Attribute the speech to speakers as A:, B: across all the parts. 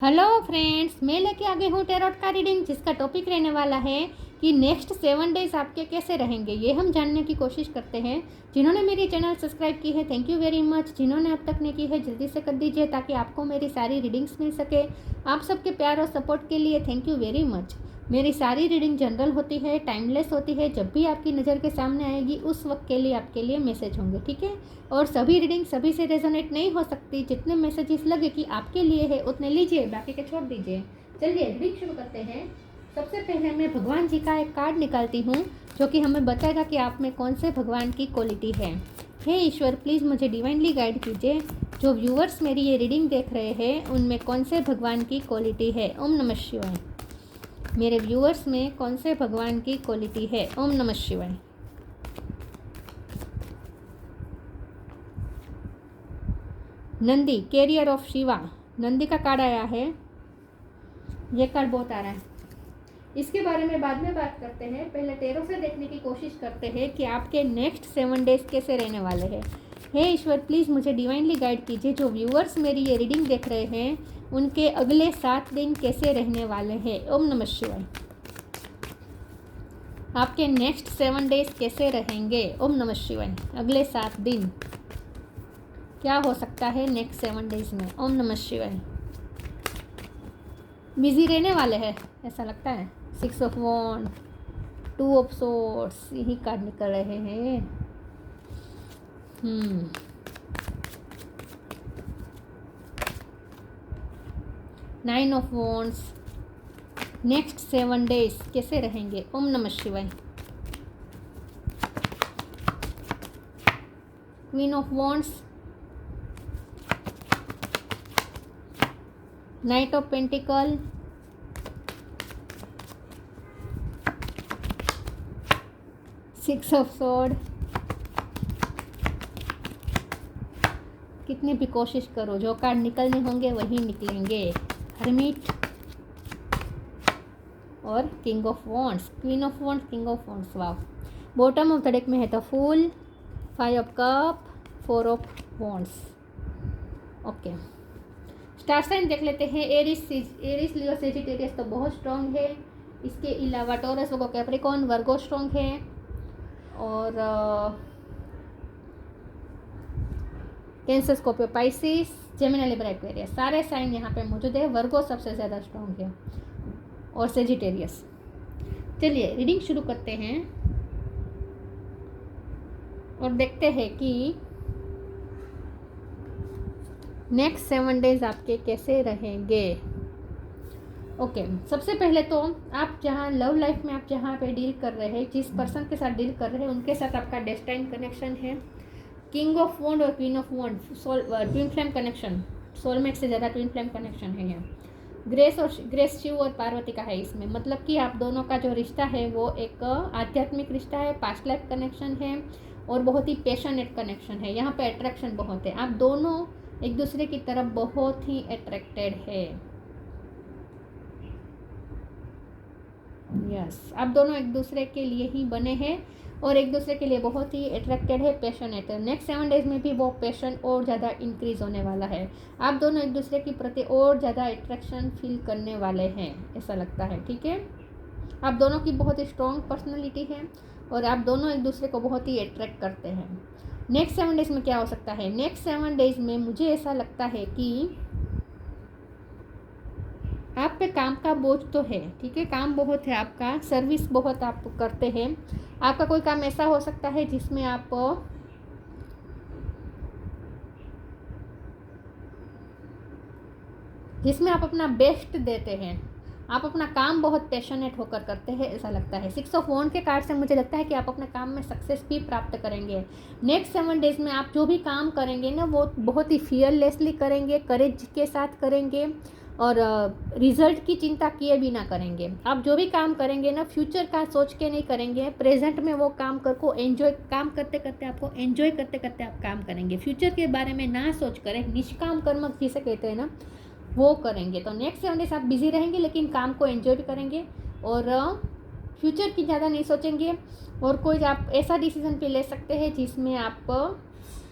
A: Hello friends, मैं लेके आ गई हूँ टैरोट का रीडिंग, जिसका टॉपिक रहने वाला है कि नेक्स्ट 7 डेज आपके कैसे रहेंगे। ये हम जानने की कोशिश करते हैं। जिन्होंने मेरी चैनल सब्सक्राइब की है, थैंक यू वेरी मच। जिन्होंने अब तक नहीं की है, जल्दी से कर दीजिए ताकि आपको मेरी सारी रीडिंग्स मिल सके। आप सबके प्यार और सपोर्ट के लिए थैंक यू वेरी मच। मेरी सारी रीडिंग जनरल होती है, टाइमलेस होती है। जब भी आपकी नज़र के सामने आएगी उस वक्त के लिए आपके लिए मैसेज होंगे, ठीक है। और सभी रीडिंग सभी से रेजोनेट नहीं हो सकती। जितने मैसेजेस लगे कि आपके लिए है उतने लीजिए, बाकी के छोड़ दीजिए। चलिए रीडिंग शुरू करते हैं। सबसे पहले मैं भगवान जी का एक कार्ड निकालती हूँ, जो कि हमें बताएगा कि आप में कौन से भगवान की क्वालिटी है। हे ईश्वर, प्लीज़ मुझे डिवाइनली गाइड कीजिए। जो व्यूअर्स मेरी ये रीडिंग देख रहे हैं उनमें कौन से भगवान की क्वालिटी है। ओम नमः शिवाय। मेरे व्यूअर्स में कौन से भगवान की क्वालिटी है। ओम नमः शिवाय। नंदी, कैरियर ऑफ शिवा, नंदी का कार्ड आया है। ये कार्ड बहुत आ रहा है। इसके बारे में बाद में बात करते हैं। पहले टैरो से देखने की कोशिश करते हैं कि आपके नेक्स्ट 7 डेज कैसे रहने वाले हैं। हे ईश्वर, प्लीज़ मुझे डिवाइनली गाइड कीजिए। जो व्यूअर्स मेरी ये रीडिंग देख रहे हैं उनके अगले 7 दिन कैसे रहने वाले हैं। ओम नमः शिवाय। आपके नेक्स्ट 7 डेज कैसे रहेंगे। ओम नमः शिवाय। अगले 7 दिन क्या हो सकता है नेक्स्ट 7 डेज में। ओम नमः शिवाय। बिजी रहने वाले हैं ऐसा लगता है। 6 ऑफ वॉन्ड, 2 ऑफ सोर्ड्स, यही कार्ड निकल रहे हैं। 9 ऑफ वॉन्ड्स। नेक्स्ट 7 डेज कैसे रहेंगे। ओम नमः शिवाय। Queen of wands, night of pentacle, six of sword. कितनी भी कोशिश करो, जो कार्ड निकलने होंगे वही निकलेंगे। हर्मिट और king of wands, queen of wands, king of wands. वाह। बॉटम ऑफ द डेक में है the fool, 5 of cup, 4 of wands. Okay, star sign देख लेते हैं। एरिस, लियो, सेजिटेरियस तो बहुत स्ट्रॉन्ग है। इसके अलावा टॉरस, वर्गो, कैप्रिकॉर्न, वर्गो स्ट्रॉन्ग है। और cancer, Scorpio, Pisces, Gemini, Libra, Aquarius, सारे साइन यहाँ पे मौजूद है। वर्गो सबसे ज़्यादा स्ट्रॉन्ग है और सेजिटेरियस। चलिए रीडिंग शुरू करते हैं और देखते हैं कि नेक्स्ट 7 डेज आपके कैसे रहेंगे। ओके, सबसे पहले तो आप जहाँ लव लाइफ में आप जहाँ पे डील कर रहे हैं, जिस पर्सन के साथ डील कर रहे हैं उनके साथ आपका डेस्टाइन कनेक्शन है। किंग ऑफ वॉन्ड और queen of wand, twin flame connection, soulmate से ज़्यादा ट्विन फ्लेम कनेक्शन है यहाँ। ग्रेस शिव और पार्वती का है इसमें। मतलब कि आप दोनों का जो रिश्ता है वो एक आध्यात्मिक रिश्ता है, पास्ट लाइफ कनेक्शन है और बहुत ही पैशनेट कनेक्शन है। यहाँ पे अट्रैक्शन बहुत है। आप दोनों एक दूसरे की तरफ बहुत ही अट्रैक्टेड है। यस, आप दोनों एक दूसरे के लिए ही बने हैं और एक दूसरे के लिए बहुत ही अट्रैक्टेड है, पैशनेट है। नेक्स्ट 7 डेज में भी वो पैशन और ज़्यादा इंक्रीज होने वाला है। आप दोनों एक दूसरे के प्रति और ज़्यादा अट्रैक्शन फील करने वाले हैं ऐसा लगता है, ठीक है। आप दोनों की बहुत ही स्ट्रॉन्ग पर्सनैलिटी है और आप दोनों एक दूसरे को बहुत ही अट्रैक्ट करते हैं। नेक्स्ट 7 डेज में क्या हो सकता है। नेक्स्ट 7 डेज में मुझे ऐसा लगता है कि आप पे काम का बोझ तो है, ठीक है। काम बहुत है आपका, सर्विस बहुत आप करते हैं। आपका कोई काम ऐसा हो सकता है जिसमें आप अपना बेस्ट देते हैं। आप अपना काम बहुत पैशनेट होकर करते हैं ऐसा लगता है। 6 ऑफ वॉन्ड के कार्ड से मुझे लगता है कि आप अपने काम में सक्सेस भी प्राप्त करेंगे। नेक्स्ट 7 डेज में आप जो भी काम करेंगे ना वो बहुत ही फियरलेसली करेंगे, करेज के साथ करेंगे और रिजल्ट की चिंता किए भी ना करेंगे। आप जो भी काम करेंगे ना फ्यूचर का सोच के नहीं करेंगे। प्रेजेंट में वो काम को एंजॉय, काम करते करते आपको एंजॉय करते करते आप काम करेंगे। फ्यूचर के बारे में ना सोच करें, निष्काम कर्म जिसे कहते हैं ना, वो करेंगे। तो नेक्स्ट 7 डेज आप बिजी रहेंगे लेकिन काम को एंजॉय भी करेंगे और फ्यूचर की ज़्यादा नहीं सोचेंगे। और कोई आप ऐसा डिसीजन भी ले सकते हैं जिसमें आप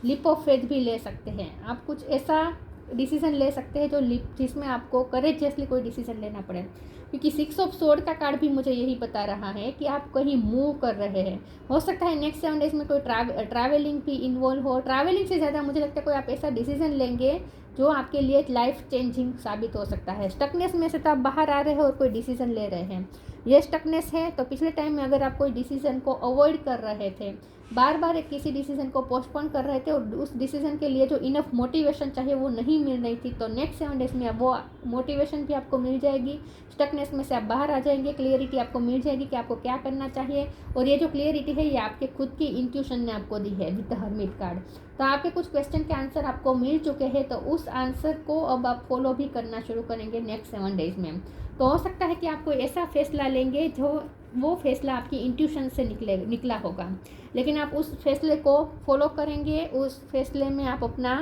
A: लीप ऑफ फेथ भी ले सकते हैं। आप कुछ ऐसा डिसीज़न ले सकते हैं जिसमें आपको करेजियसली कोई डिसीज़न लेना पड़े, क्योंकि 6 ऑफ सोर्ड का कार्ड भी मुझे यही बता रहा है कि आप कहीं मूव कर रहे हैं। हो सकता है नेक्स्ट 7 डेज में कोई ट्रैवलिंग भी इन्वॉल्व हो। ट्रैवलिंग से ज़्यादा मुझे लगता है कोई आप ऐसा डिसीज़न लेंगे जो आपके लिए लाइफ चेंजिंग साबित हो सकता है। स्टकनेस में से तो आप बाहर आ रहे हो और कोई डिसीज़न ले रहे हैं। ये स्टकनेस है तो पिछले टाइम में अगर आप कोई डिसीज़न को अवॉइड कर रहे थे, बार बार एक किसी डिसीज़न को पोस्टपोन कर रहे थे और उस डिसीज़न के लिए जो इनफ मोटिवेशन चाहिए वो नहीं मिल रही थी, तो नेक्स्ट 7 डेज में वो मोटिवेशन भी आपको मिल जाएगी। स्टकनेस में से आप बाहर आ जाएंगे, क्लियरिटी आपको मिल जाएगी कि आपको क्या करना चाहिए। और ये जो क्लियरिटी है ये आपके खुद की इंट्यूशन ने आपको दी है विद द हर्मिट कार्ड। तो आपके कुछ क्वेश्चन के आंसर आपको मिल चुके हैं, तो उस आंसर को अब आप फॉलो भी करना शुरू करेंगे नेक्स्ट 7 डेज में। तो हो सकता है कि आप कोई ऐसा फैसला लेंगे जो वो फैसला आपकी इंट्यूशन से निकला होगा, लेकिन आप उस फैसले को फॉलो करेंगे। उस फैसले में आप अपना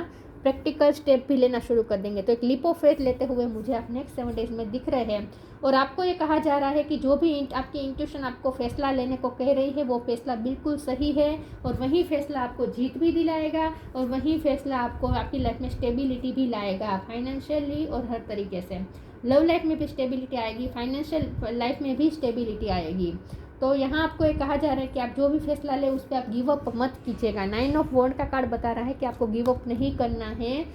A: प्रैक्टिकल स्टेप भी लेना शुरू कर देंगे। तो एक लीप ऑफ फेथ लेते हुए मुझे आप नेक्स्ट 7 डेज में दिख रहे हैं। और आपको ये कहा जा रहा है कि जो भी आपकी इंट्यूशन आपको फैसला लेने को कह रही है वो फैसला बिल्कुल सही है, और वही फैसला आपको जीत भी दिलाएगा, और वही फैसला आपको आपकी लाइफ में स्टेबिलिटी भी लाएगा, फाइनेंशियली और हर तरीके से। लव लाइफ में भी स्टेबिलिटी आएगी, फाइनेंशियल लाइफ में भी स्टेबिलिटी आएगी। तो यहाँ आपको ये कहा जा रहा है कि आप जो भी फैसला ले उस पर आप गिव अप मत कीजिएगा। 9 ऑफ वॉन्ड का कार्ड बता रहा है कि आपको गिव अप नहीं करना है।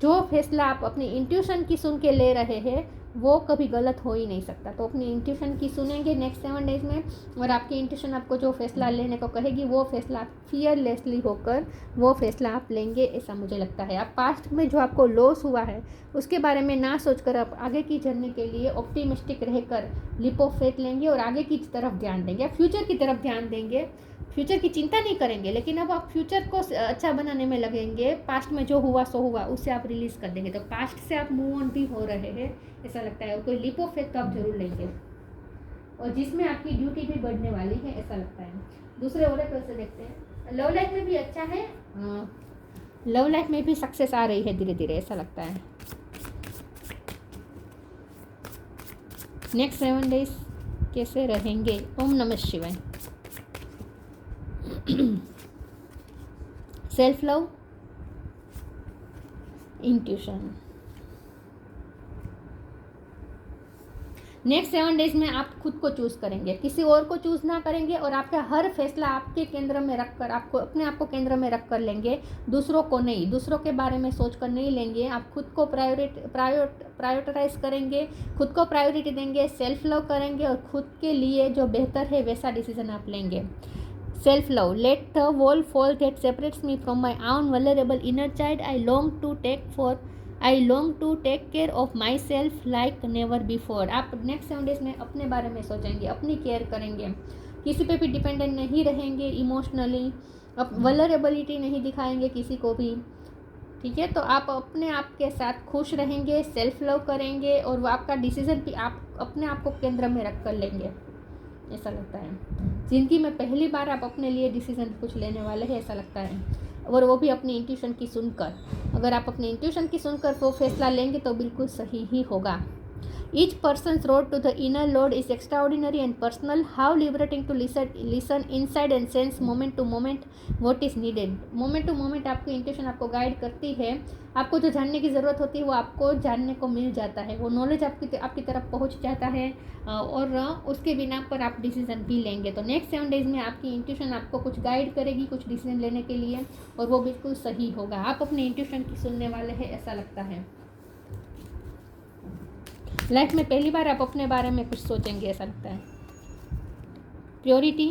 A: जो फैसला आप अपनी इंट्यूशन की सुन के ले रहे हैं वो कभी गलत हो ही नहीं सकता। तो अपनी इंट्यूशन की सुनेंगे नेक्स्ट 7 डेज में, और आपकी इंट्यूशन आपको जो फैसला लेने को कहेगी वो फैसला आप फियरलेसली होकर वो फैसला आप लेंगे, ऐसा मुझे लगता है। आप पास्ट में जो आपको लॉस हुआ है उसके बारे में ना सोचकर आप आगे की जर्नी के लिए ऑप्टिमिस्टिक रहकर लीप ऑफ फेथ लेंगे और आगे की तरफ ध्यान देंगे, फ्यूचर की तरफ ध्यान देंगे। फ्यूचर की चिंता नहीं करेंगे, लेकिन अब आप फ्यूचर को अच्छा बनाने में लगेंगे। पास्ट में जो हुआ सो हुआ, उससे आप रिलीज़ कर देंगे। तो पास्ट से आप मूव ऑन भी हो रहे हैं ऐसा लगता है। और कोई लीप ऑफ फेथ तो आप जरूर लेंगे, और जिसमें आपकी ड्यूटी भी बढ़ने वाली है ऐसा लगता है। दूसरे ओरेकल से देखते हैं। लव लाइफ में भी अच्छा है, लव लाइफ में भी सक्सेस आ रही है धीरे धीरे ऐसा लगता है। नेक्स्ट 7 डेज कैसे रहेंगे? ओम नमः शिवाय। Self love, intuition. Next 7 days में आप खुद को चूज़ करेंगे, किसी और को चूज़ ना करेंगे, और आपका हर फैसला आपके केंद्र में रखकर आपको अपने आप को केंद्र में रख कर लेंगे, दूसरों को नहीं, दूसरों के बारे में सोच कर नहीं लेंगे। आप खुद को प्रायोरिटाइज करेंगे, खुद को प्रायोरिटी देंगे, सेल्फ लव करेंगे, और खुद के लिए जो बेहतर है वैसा डिसीजन आप लेंगे। Self love, let the wall fall that separates me from my own vulnerable inner child. I long to take care of myself like never before. आप नेक्स्ट 7 डेज में अपने बारे में सोचेंगे, अपनी केयर करेंगे, किसी पे भी डिपेंडेंट नहीं रहेंगे इमोशनली, वल्नरेबिलिटी नहीं दिखाएंगे किसी को भी, ठीक है। तो आप अपने आप के साथ खुश रहेंगे, सेल्फ लव करेंगे, और वो आपका डिसीजन भी आप अपने आप को केंद्र में रख कर लेंगे ऐसा लगता है। जिंदगी में पहली बार आप अपने लिए डिसीजन कुछ लेने वाले हैं ऐसा लगता है, और वो भी अपनी इंट्यूशन की सुनकर। अगर आप अपनी इंट्यूशन की सुनकर वो फैसला लेंगे तो बिल्कुल सही ही होगा। Each person's road to the inner Lord is extraordinary and personal. How liberating to listen inside and sense moment to moment what is needed. Moment to moment आपकी इंट्यूशन आपको गाइड करती है। आपको जो जानने की ज़रूरत होती है वो आपको जानने को मिल जाता है, वो नॉलेज आपकी तरफ पहुंच जाता है, और उसके बिना पर आप डिसीजन भी लेंगे। तो नेक्स्ट 7 डेज में आपकी इंट्यूशन आपको कुछ गाइड करेगी कुछ डिसीजन लेने के लिए, और वो बिल्कुल सही होगा। आप अपने इंट्यूशन की सुनने वाले हैं ऐसा लगता है। लाइफ में पहली बार आप अपने बारे में कुछ सोचेंगे ऐसा लगता है। Purity,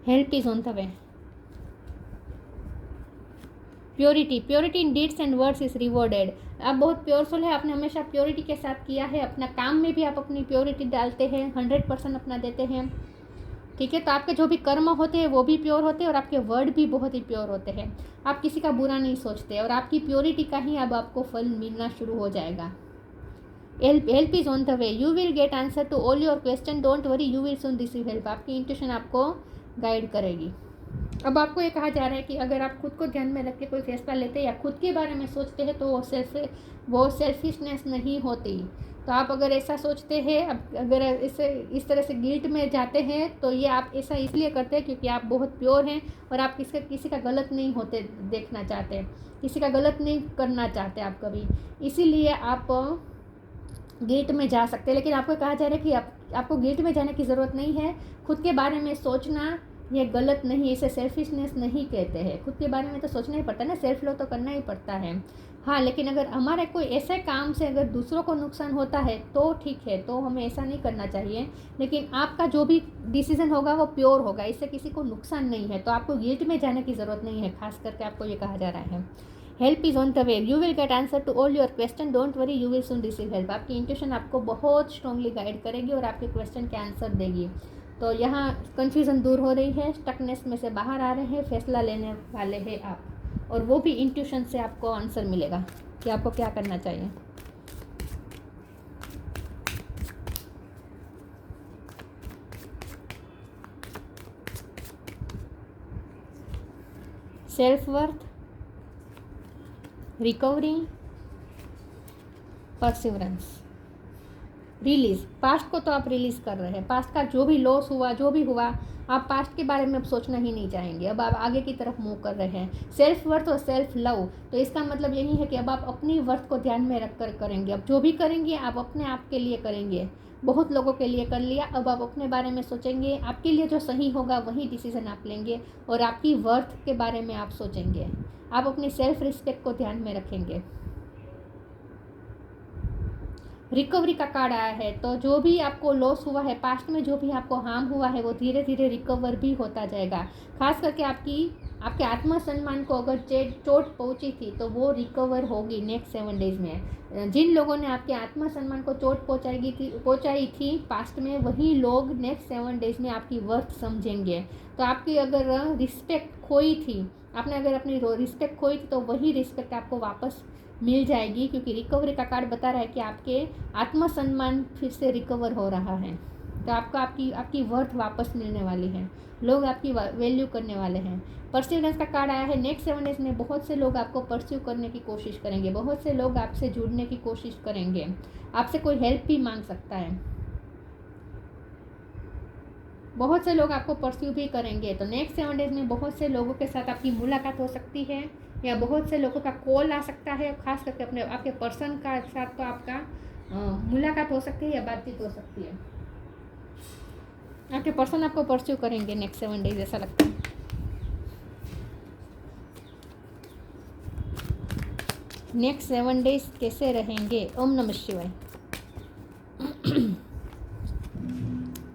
A: help is on the way. Purity in deeds and words is rewarded. आप बहुत प्योर सोल है, आपने हमेशा प्योरिटी के साथ किया है, अपना काम में भी आप अपनी प्योरिटी डालते हैं, 100% अपना देते हैं, ठीक है। तो आपके जो भी कर्म होते हैं वो भी प्योर होते हैं, और आपके वर्ड भी बहुत ही प्योर होते हैं। आप किसी का बुरा नहीं सोचते, और आपकी प्योरिटी का ही अब आपको फल मिलना शुरू हो जाएगा। Help is on the way, you will get answer to all your question, don't worry, you will soon receive help. आपकी इंट्यूशन आपको गाइड करेगी। अब आपको ये कहा जा रहा है कि अगर आप खुद को ध्यान में रख के कोई फैसला लेते हैं या खुद के बारे में सोचते हैं तो वो सेल्फिशनेस नहीं होती, तो आप अगर ऐसा सोचते हैं, अगर इस तरह से गिल्ट में जाते हैं, तो ये आप ऐसा इसलिए करते हैं क्योंकि आप बहुत प्योर हैं और आप किसी का गलत नहीं होते देखना चाहते, किसी का गलत नहीं करना चाहते आप कभी, इसीलिए आप गिल्ट में जा सकते हैं। लेकिन आपको कहा जा रहा है कि आपको गिल्ट में जाने की ज़रूरत नहीं है। खुद के बारे में सोचना ये गलत नहीं, इसे सेल्फिशनेस नहीं कहते हैं। खुद के बारे में तो सोचना ही पड़ता है ना, सेल्फ लव तो करना ही पड़ता है। हाँ, लेकिन अगर हमारे कोई ऐसे काम से अगर दूसरों को नुकसान होता है तो ठीक है, तो हमें ऐसा नहीं करना चाहिए। लेकिन आपका जो भी डिसीजन होगा वो प्योर होगा, इससे किसी को नुकसान नहीं है, तो आपको गिल्ट में जाने की ज़रूरत नहीं है। खास करके आपको ये कहा जा रहा है, help is on the way, you will get answer to all your question, don't worry, you will soon receive help. आपकी इंट्यूशन आपको बहुत स्ट्रांगली गाइड करेगी और आपके क्वेश्चन के आंसर देगी। तो यहाँ कन्फ्यूज़न दूर हो रही है, स्टकनेस में से बाहर आ रहे हैं, फैसला लेने वाले हैं आप, और वो भी इंट्यूशन से आपको आंसर मिलेगा कि आपको क्या करना चाहिए। Self worth, recovery, perseverance, release. Past को तो आप रिलीज़ कर रहे हैं, पास्ट का जो भी लॉस हुआ, जो भी हुआ, आप पास्ट के बारे में अब सोचना ही नहीं चाहेंगे, अब आप आगे की तरफ मूव कर रहे हैं। सेल्फ वर्थ और सेल्फ लव, तो इसका मतलब यही है कि अब आप अपनी वर्थ को ध्यान में रख कर करेंगे। अब जो भी करेंगे आप अपने आप के लिए करेंगे, बहुत लोगों के लिए कर लिया, अब आप अपने बारे में सोचेंगे, आपके लिए जो सही होगा वही डिसीज़न आप लेंगे, और आपकी वर्थ के बारे में आप सोचेंगे, आप अपनी सेल्फ रिस्पेक्ट को ध्यान में रखेंगे। रिकवरी का कार्ड आया है, तो जो भी आपको लॉस हुआ है, पास्ट में जो भी आपको हार्म हुआ है, वो धीरे धीरे रिकवर भी होता जाएगा। खास करके आपके आत्मसम्मान को अगर चोट पहुंची थी तो वो रिकवर होगी नेक्स्ट 7 डेज में। जिन लोगों ने आपके आत्मसम्मान को चोट पहुंचाई थी पास्ट में, वही लोग नेक्स्ट 7 डेज में आपकी वर्थ समझेंगे। तो आपकी अगर रिस्पेक्ट खोई थी, आपने अगर अपनी रिस्पेक्ट खोई थी, तो वही रिस्पेक्ट आपको वापस मिल जाएगी, क्योंकि रिकवरी का कार्ड बता रहा है कि आपके आत्मसम्मान फिर से रिकवर हो रहा है। तो आपकी वर्थ वापस मिलने वाली है, लोग आपकी वैल्यू करने वाले हैं। परसिवरेंस का कार्ड आया है, नेक्स्ट 7 डेज में बहुत से लोग आपको परस्यू करने की कोशिश करेंगे, बहुत से लोग आपसे जुड़ने की कोशिश करेंगे, आपसे कोई हेल्प भी मांग सकता है, बहुत से लोग आपको परस्यू भी करेंगे। तो नेक्स्ट 7 डेज में बहुत से लोगों के साथ आपकी मुलाकात हो सकती है, या बहुत से लोगों का कॉल आ सकता है, खास करके आपके पर्सन का साथ तो आपका मुलाकात हो सकती है या बातचीत हो सकती है। आपके पर्सन आपको परस्यू करेंगे नेक्स्ट 7 डेज, ऐसा लगता है। नेक्स्ट 7 डेज कैसे रहेंगे? ओम नमः शिवाय।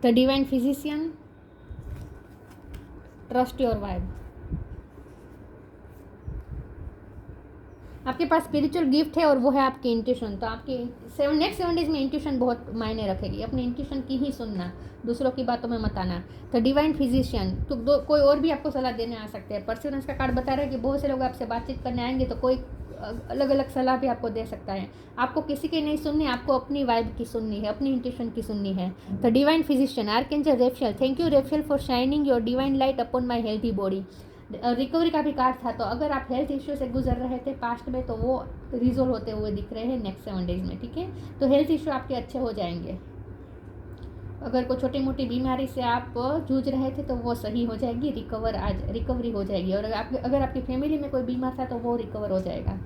A: The divine physician, trust your vibe. आपके पास स्पिरिचुअल गिफ्ट है और वो है आपकी इंट्यूशन। तो आपकी नेक्स्ट 7 डेज में इंट्यूशन बहुत मायने रखेगी, अपनी इंट्यूशन की ही सुनना, दूसरों की बातों में मत आना। तो डिवाइन फिजिशियन, तो कोई और भी आपको सलाह देने आ सकते हैं। परसिवरेंस का कार्ड बता रहा है कि बहुत से लोग आपसे बातचीत करने आएंगे, तो कोई अलग अलग सलाह भी आपको दे सकता है। आपको किसी की नहीं सुननी, आपको अपनी वाइब की सुननी है, अपनी इंट्यूशन की सुननी है। तो divine physician, archangel रेफेल, thank you रेफेल for shining your divine light upon my healthy body. Recovery का भी कार्ड था, तो अगर आप हेल्थ इश्यू से गुजर रहे थे पास्ट में, तो वो रिजोल्व होते हुए दिख रहे हैं नेक्स्ट 7 डेज में, ठीक है। तो हेल्थ इश्यू आपके अच्छे हो जाएंगे। अगर कोई छोटी मोटी बीमारी से आप जूझ रहे थे तो वो सही हो जाएगी, रिकवरी हो जाएगी। और अगर आपकी फैमिली में कोई बीमार था तो वो रिकवर हो जाएगा।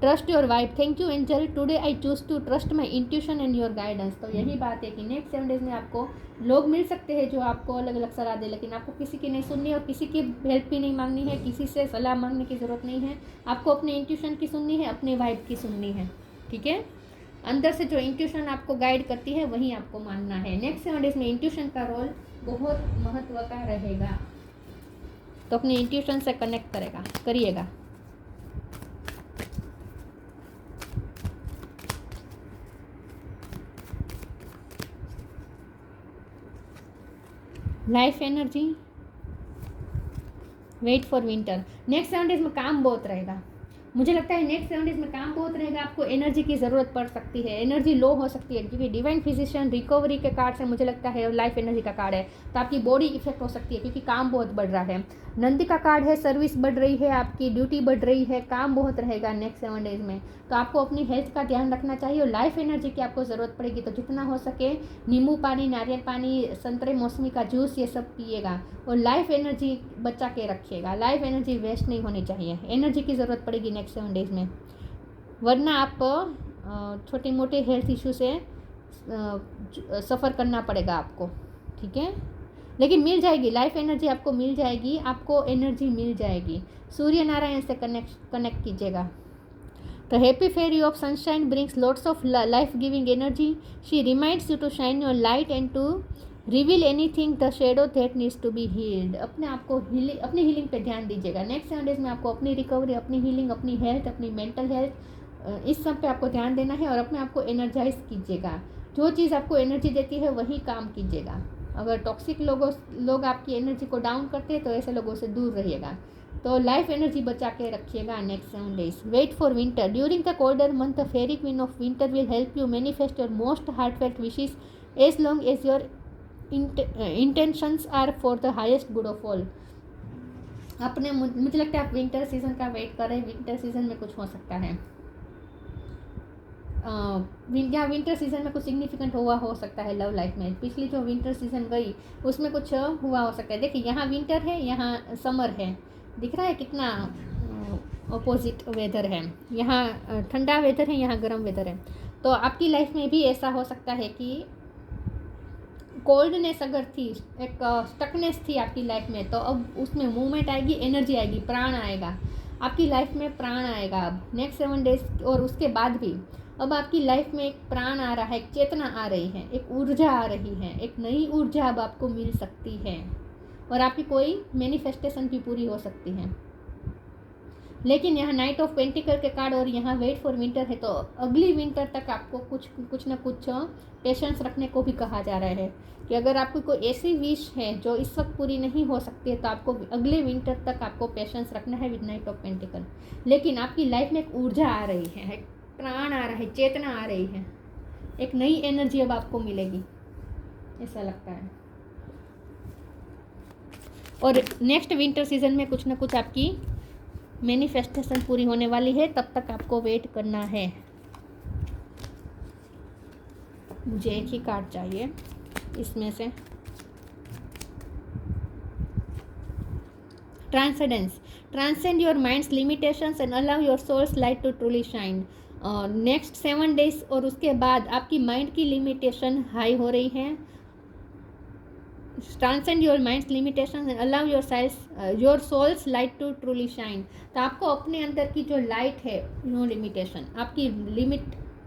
A: Trust your vibe, thank you angel, today I choose to trust my intuition and your guidance. तो यही बात है कि नेक्स्ट 7 डेज में आपको लोग मिल सकते हैं जो आपको अलग अलग सलाह दे, लेकिन आपको किसी की नहीं सुननी और किसी की हेल्प भी नहीं मांगनी है, किसी से सलाह मांगने की ज़रूरत नहीं है। आपको अपने इंट्यूशन की सुननी है, अपने वाइब की सुननी है, ठीक है। अंदर से जो इंट्यूशन आपको गाइड करती है वही आपको मानना है। नेक्स्ट 7 डेज में इंट्यूशन का रोल बहुत महत्व का रहेगा, तो अपनी इंट्यूशन से कनेक्ट करिएगा। Life energy, wait for winter. Next 7 days में काम बहुत रहेगा, मुझे लगता है नेक्स्ट 7 डेज में काम बहुत रहेगा, आपको एनर्जी की ज़रूरत पड़ सकती है, एनर्जी लो हो सकती है, क्योंकि डिवाइन फिजिशियन रिकवरी के कार्ड से मुझे लगता है लाइफ एनर्जी का कार्ड है, तो आपकी बॉडी इफेक्ट हो सकती है क्योंकि काम बहुत बढ़ रहा है। नंदी का कार्ड है, सर्विस बढ़ रही है, आपकी ड्यूटी बढ़ रही है, काम बहुत रहेगा नेक्स्ट 7 डेज में, तो आपको अपनी हेल्थ का ध्यान रखना चाहिए और लाइफ एनर्जी की आपको ज़रूरत पड़ेगी, तो जितना हो सके नींबू पानी, नारियल पानी, संतरे मौसमी का जूस, ये सब पिएगा और लाइफ एनर्जी बचा के रखिएगा। लाइफ एनर्जी वेस्ट नहीं होनी चाहिए, एनर्जी की ज़रूरत पड़ेगी नेक्स्ट 7 डेज में, वरना आप छोटे मोटे हेल्थ इशू से सफ़र करना पड़ेगा आपको, ठीक है। लेकिन मिल जाएगी लाइफ एनर्जी, आपको मिल जाएगी, आपको एनर्जी मिल जाएगी। सूर्य नारायण से कनेक्ट कीजिएगा। The happy fairy of sunshine brings lots of life-giving energy. She reminds you to shine your light and to reveal anything the shadow that needs to be healed. अपने आप को अपनी हीलिंग पे ध्यान दीजिएगा। नेक्स्ट 7 डेज में आपको अपनी रिकवरी, अपनी हीलिंग, अपनी हेल्थ, अपनी मेंटल हेल्थ, इस सब पे आपको ध्यान देना है और अपने आप को एनर्जाइज कीजिएगा। जो चीज़ आपको एनर्जी देती है वही काम कीजिएगा। अगर टॉक्सिक लोग आपकी एनर्जी को डाउन करते हैं तो ऐसे लोगों से दूर रहिएगा। तो लाइफ एनर्जी बचा के रखिएगा next 7 days. Wait for winter. During the colder month the fairy queen of winter will help you manifest your most heartfelt wishes as long as your intentions are for the highest good of all. अपने मुझे लगता है आप winter season का wait कर रहे हैं, winter season में कुछ हो सकता है, या विंटर सीजन में कुछ सिग्निफिकेंट हुआ हो सकता है लव लाइफ में। पिछली जो विंटर सीजन गई उसमें कुछ हुआ हो सकता है। देखिए यहाँ विंटर है, यहाँ समर है, दिख रहा है कितना अपोजिट वेदर है। यहाँ ठंडा वेदर है, यहाँ गर्म वेदर है। तो आपकी लाइफ में भी ऐसा हो सकता है कि कोल्डनेस अगर थी, एक स्टकनेस थी आपकी लाइफ में, तो अब उसमें मूवमेंट आएगी, एनर्जी आएगी, प्राण आएगा आपकी लाइफ में, प्राण आएगा अब नेक्स्ट 7 डेज। और उसके बाद भी अब आपकी लाइफ में एक प्राण आ रहा है, एक चेतना आ रही है, एक ऊर्जा आ रही है, एक नई ऊर्जा अब आपको मिल सकती है और आपकी कोई मैनिफेस्टेशन भी पूरी हो सकती है। लेकिन यहाँ नाइट ऑफ पेंटिकल के कार्ड और यहाँ वेट फॉर विंटर है, तो अगली विंटर तक आपको कुछ ना कुछ पेशेंस रखने को भी कहा जा रहा है कि अगर आपको कोई ऐसी विश है जो इस वक्त पूरी नहीं हो सकती है तो आपको अगले विंटर तक आपको पेशेंस रखना है विद नाइट ऑफ पेंटिकल। लेकिन आपकी लाइफ में एक ऊर्जा आ रही है, एक प्राण आ रहा है, चेतना आ रही है, एक नई एनर्जी अब आपको मिलेगी, ऐसा लगता है। और नेक्स्ट विंटर सीजन में कुछ ना कुछ आपकी मैनिफेस्टेशन पूरी होने वाली है, तब तक आपको वेट करना है। मुझे एक ही कार्ड चाहिए इसमें से। Transcendence. Transcend your mind's limitations and allow your soul's light to truly shine. Next 7 days और उसके बाद आपकी माइंड की लिमिटेशन हाई हो रही है। Transcend your mind's limitation and allow your soul's light to truly shine. तो आपको अपने अंदर की जो लाइट है, नो लिमिटेशन,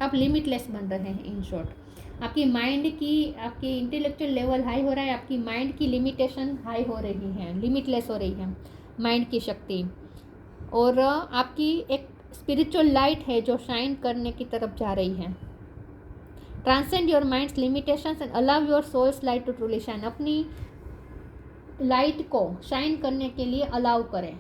A: आप लिमिटलेस बन रहे हैं। इन शॉर्ट आपकी माइंड की, आपकी इंटेलेक्चुअल लेवल हाई हो रहा है, आपकी माइंड की लिमिटेशन हाई हो रही है, लिमिटलेस हो रही है माइंड की शक्ति, और आपकी एक स्पिरिचुअल लाइट है जो शाइन करने की तरफ जा रही है। Transcend your mind's limitations and allow your soul's light to truly shine. अपनी लाइट को शाइन करने के लिए अलाउ करें।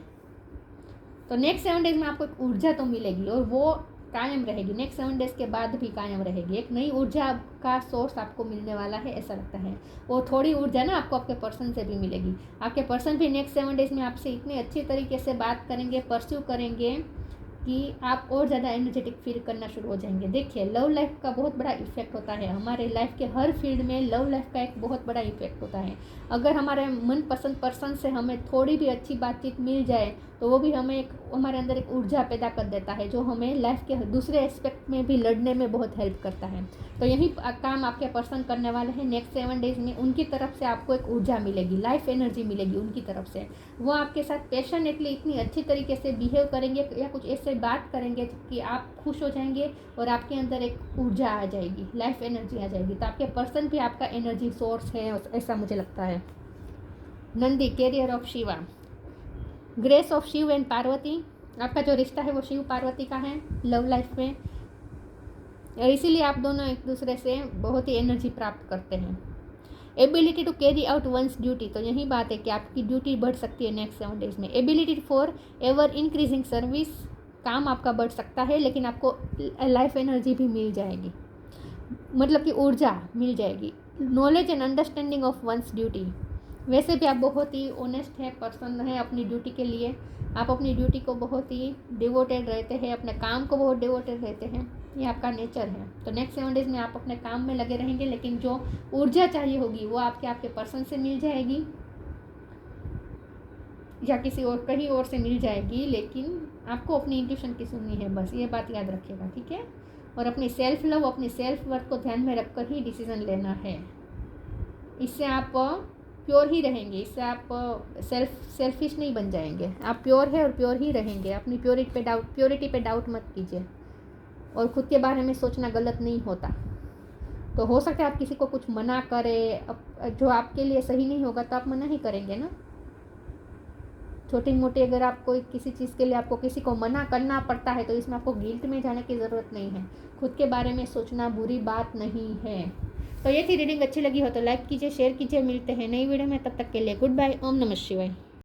A: तो नेक्स्ट 7 डेज में आपको एक ऊर्जा तो मिलेगी और वो कायम रहेगी, नेक्स्ट 7 डेज के बाद भी कायम रहेगी। एक नई ऊर्जा का सोर्स आपको मिलने वाला है, ऐसा लगता है। वो थोड़ी ऊर्जा ना आपको आपके पर्सन से भी मिलेगी। आपके पर्सन भी नेक्स्ट 7 डेज में आपसे इतने अच्छे तरीके से बात करेंगे, परस्यू करेंगे कि आप और ज़्यादा एनर्जेटिक फील करना शुरू हो जाएंगे। देखिए लव लाइफ का बहुत बड़ा इफेक्ट होता है, हमारे लाइफ के हर फील्ड में लव लाइफ का एक बहुत बड़ा इफेक्ट होता है। अगर हमारे मनपसंद पर्सन से हमें थोड़ी भी अच्छी बातचीत मिल जाए तो वो भी हमें हमारे अंदर एक ऊर्जा पैदा कर देता है जो हमें लाइफ के दूसरे एस्पेक्ट में भी लड़ने में बहुत हेल्प करता है। तो यही काम आपके पर्सन करने वाले हैं नेक्स्ट 7 डेज में। उनकी तरफ से आपको एक ऊर्जा मिलेगी, लाइफ एनर्जी मिलेगी उनकी तरफ से। वो आपके साथ पैशनेटली इतनी अच्छी तरीके से बिहेव करेंगे या कुछ ऐसे बात करेंगे कि आप खुश हो जाएंगे और आपके अंदर एक ऊर्जा आ जाएगी, लाइफ एनर्जी आ जाएगी। तो आपके पर्सन भी आपका एनर्जी सोर्स है, ऐसा मुझे लगता है। Nandi, carrier of Shiva. Grace of Shiv and Parvati. आपका जो रिश्ता है वो शिव पार्वती का है लव लाइफ में, और इसीलिए आप दोनों एक दूसरे से बहुत ही एनर्जी प्राप्त करते हैं। Ability to carry out one's duty. तो यही बात है कि आपकी ड्यूटी बढ़ सकती है नेक्स्ट 7 डेज में। Ability for ever increasing service, काम आपका बढ़ सकता है, लेकिन आपको लाइफ एनर्जी भी मिल जाएगी, मतलब कि ऊर्जा मिल जाएगी। Knowledge and understanding of once duty, वैसे भी आप बहुत ही ऑनेस्ट है पर्सन है अपनी ड्यूटी के लिए, आप अपनी ड्यूटी को बहुत ही डिवोटेड रहते हैं, अपने काम को बहुत डिवोटेड रहते हैं, ये आपका नेचर है। तो नेक्स्ट 7 डेज़ में आप अपने काम में लगे रहेंगे, लेकिन जो ऊर्जा चाहिए होगी वो आपके पर्सन से मिल जाएगी या किसी और कहीं और से मिल जाएगी, लेकिन आपको अपनी इंट्यूशन की सुननी है, बस ये बात याद रखिएगा, ठीक है। और अपनी सेल्फ लव, अपनी सेल्फ वर्थ को ध्यान में रखकर ही डिसीजन लेना है। इससे आप प्योर ही रहेंगे, इससे आप सेल्फिश नहीं बन जाएंगे। आप प्योर है और प्योर ही रहेंगे। अपनी प्योरिटी पे डाउट मत कीजिए, और खुद के बारे में सोचना गलत नहीं होता। तो हो सकता है आप किसी को कुछ मना करें, जो आपके लिए सही नहीं होगा तो आप मना ही करेंगे ना। छोटी मोटी अगर आप कोई किसी चीज़ के लिए आपको किसी को मना करना पड़ता है तो इसमें आपको गिल्ट में जाने की ज़रूरत नहीं है। खुद के बारे में सोचना बुरी बात नहीं है। तो ये थी रीडिंग, अच्छी लगी हो तो लाइक कीजिए, शेयर कीजिए। मिलते हैं नई वीडियो में, तब तक के लिए गुड बाय। ओम नमः शिवाय।